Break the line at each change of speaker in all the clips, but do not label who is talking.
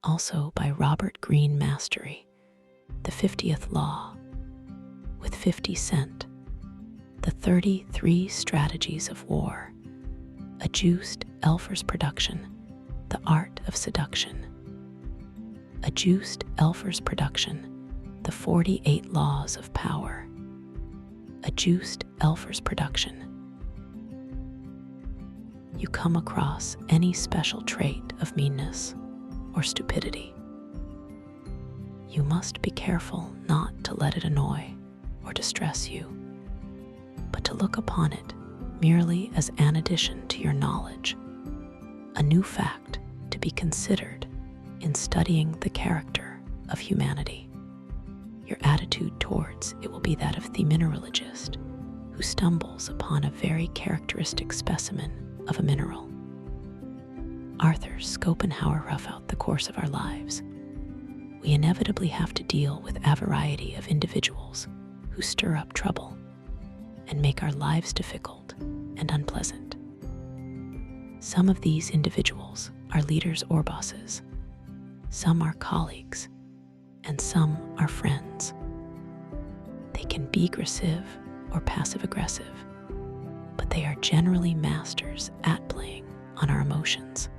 Also by Robert Greene Mastery, The 50th Law, with 50 Cent, The 33 Strategies of War, a Juiced Elfers production, The Art of Seduction. A Juiced Elfers production, The 48 Laws of Power. A Juiced Elfers production. You come across any special trait of meanness or stupidity. You must be careful not to let it annoy or distress you, but to look upon it merely as an addition to your knowledge, a new fact to be considered in studying the character of humanity. Your attitude towards it will be that of the mineralogist who stumbles upon a very characteristic specimen of a mineral. Arthur Schopenhauer rough out the course of our lives. We inevitably have to deal with a variety of individuals who stir up trouble and make our lives difficult and unpleasant. Some of these individuals are leaders or bosses, some are colleagues, and some are friends. They can be aggressive or passive-aggressive, but they are generally masters at playing on our emotions.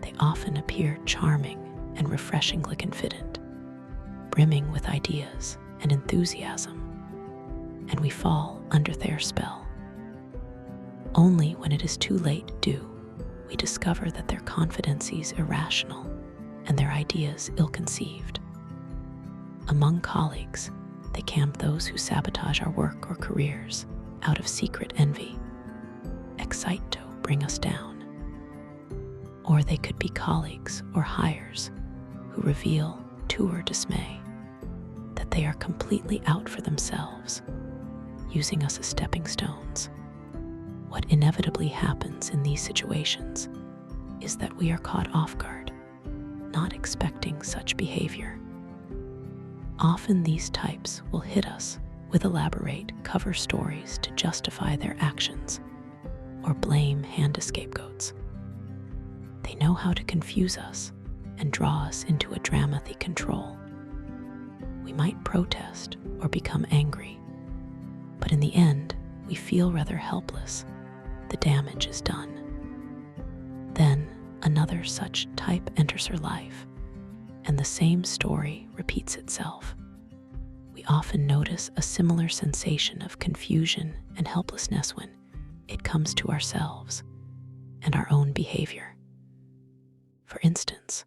They often appear charming and refreshingly confident, brimming with ideas and enthusiasm, and we fall under their spell. Only when it is too late do we discover that their confidence is irrational and their ideas ill-conceived. Among colleagues, they camp those who sabotage our work or careers out of secret envy, excite to bring us down. Or they could be colleagues or hires who reveal to our dismay that they are completely out for themselves, using us as stepping stones. What inevitably happens in these situations is that we are caught off guard, not expecting such behavior. Often these types will hit us with elaborate cover stories to justify their actions or blame hand scapegoats. They know how to confuse us and draw us into a drama they control. We might protest or become angry, but in the end, we feel rather helpless. The damage is done. Then another such type enters her life, and the same story repeats itself. We often notice a similar sensation of confusion and helplessness when it comes to ourselves and our own behavior. For instance,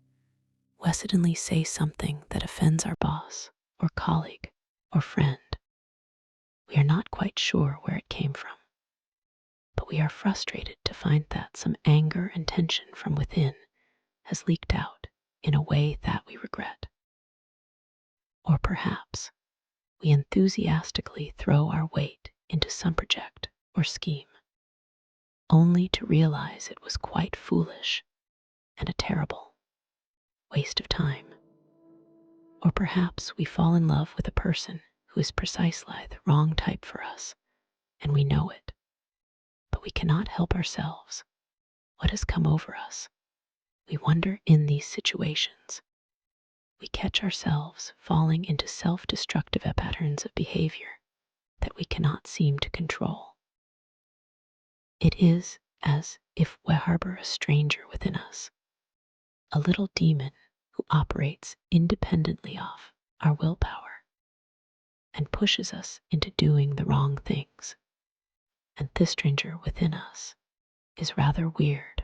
we suddenly say something that offends our boss or colleague or friend. We are not quite sure where it came from, but we are frustrated to find that some anger and tension from within has leaked out in a way that we regret. Or perhaps we enthusiastically throw our weight into some project or scheme, only to realize it was quite foolish and a terrible waste of time. Or perhaps we fall in love with a person who is precisely the wrong type for us, and we know it, but we cannot help ourselves. What has come over us? We wonder in these situations. We catch ourselves falling into self-destructive patterns of behavior that we cannot seem to control. It is as if we harbor a stranger within us, a little demon who operates independently of our willpower and pushes us into doing the wrong things. And this stranger within us is rather weird,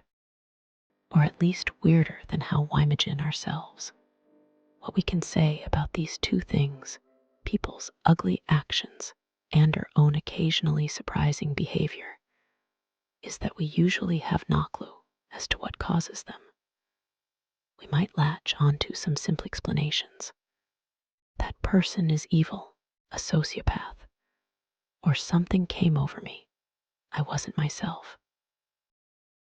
or at least weirder than how we imagine ourselves. What we can say about these two things, people's ugly actions and our own occasionally surprising behavior, is that we usually have no clue as to what causes them. We might latch onto some simple explanations. That person is evil, a sociopath, or something came over me. I wasn't myself.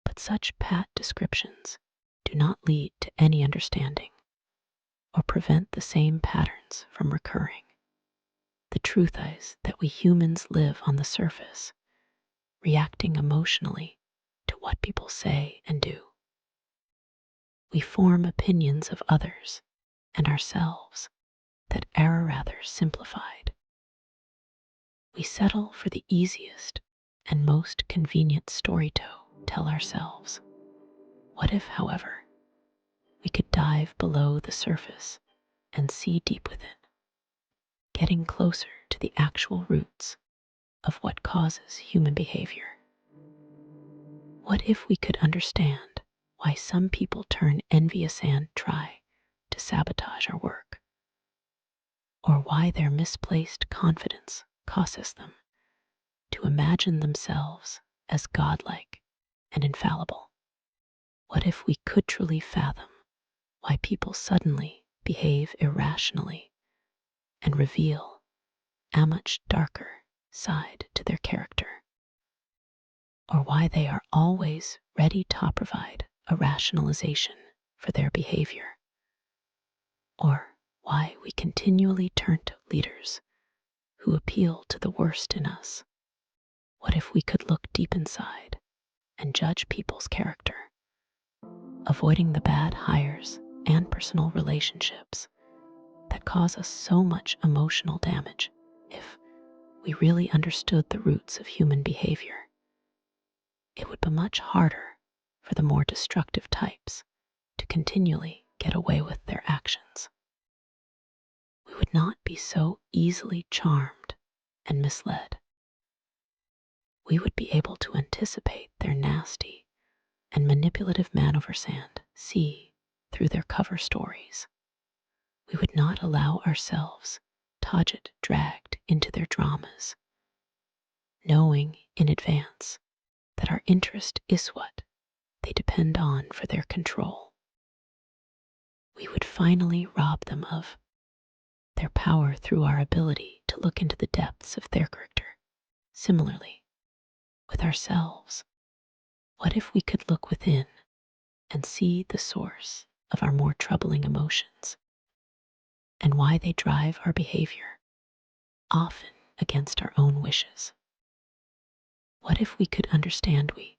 But such pat descriptions do not lead to any understanding or prevent the same patterns from recurring. The truth is that we humans live on the surface, reacting emotionally to what people say and do. We form opinions of others and ourselves that are rather simplified. We settle for the easiest and most convenient story to tell ourselves. What if, however, we could dive below the surface and see deep within, getting closer to the actual roots of what causes human behavior? What if we could understand why some people turn envious and try to sabotage our work, or why their misplaced confidence causes them to imagine themselves as godlike and infallible? What if we could truly fathom why people suddenly behave irrationally and reveal a much darker side to their character, or why they are always ready to provide a rationalization for their behavior, or why we continually turn to leaders who appeal to the worst in us? What if we could look deep inside and judge people's character, avoiding the bad hires and personal relationships that cause us so much emotional damage? If we really understood the roots of human behavior, it would be much harder for the more destructive types to continually get away with their actions. We would not be so easily charmed and misled. We would be able to anticipate their nasty and manipulative maneuvers and see through their cover stories. We would not allow ourselves to get dragged into their dramas, knowing in advance that our interest is what they depend on for their control. We would finally rob them of their power through our ability to look into the depths of their character. Similarly, with ourselves, what if we could look within and see the source of our more troubling emotions and why they drive our behavior, often against our own wishes? What if we could understand we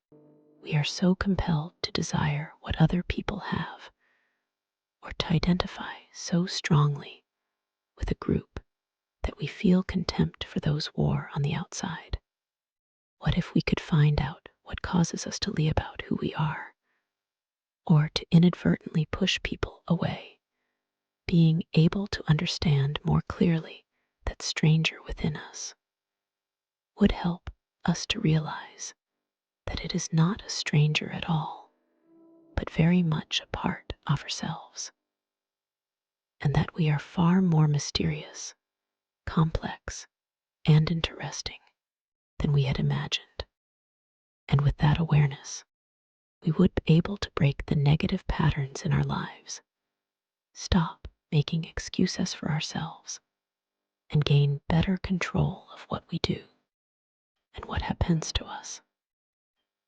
are so compelled to desire what other people have, or to identify so strongly with a group that we feel contempt for those war on the outside? What if we could find out what causes us to lie about who we are, or to inadvertently push people away, being able to understand more clearly that stranger within us would help us to realize that it is not a stranger at all, but very much a part of ourselves, and that we are far more mysterious, complex, and interesting than we had imagined. And with that awareness, we would be able to break the negative patterns in our lives, stop making excuses for ourselves, and gain better control of what we do and what happens to us.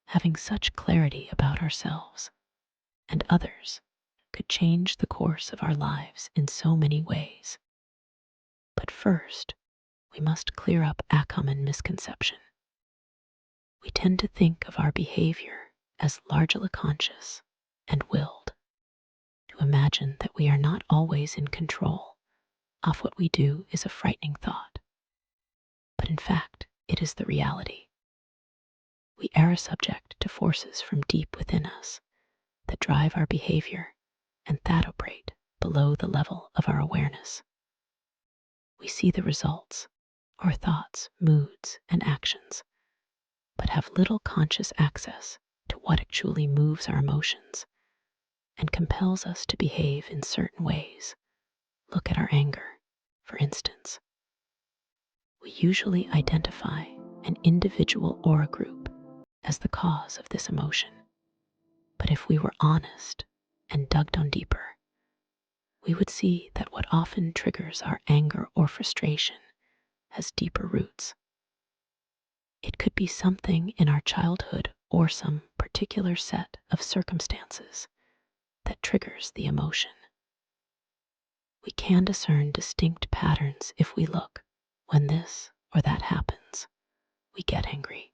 Having such clarity about ourselves and others could change the course of our lives in so many ways. But first, we must clear up a common misconception. We tend to think of our behavior as largely conscious and willed, to imagine that we are not always in control of what we do is a frightening thought. But in fact, it is the reality. We are subject to forces from deep within us that drive our behavior and that operate below the level of our awareness. We see the results, our thoughts, moods, and actions, but have little conscious access to what actually moves our emotions and compels us to behave in certain ways. Look at our anger, for instance. We usually identify an individual or a group as the cause of this emotion. But if we were honest and dug down deeper, we would see that what often triggers our anger or frustration has deeper roots. It could be something in our childhood or some particular set of circumstances that triggers the emotion. We can discern distinct patterns if we look. When this or that happens, we get angry.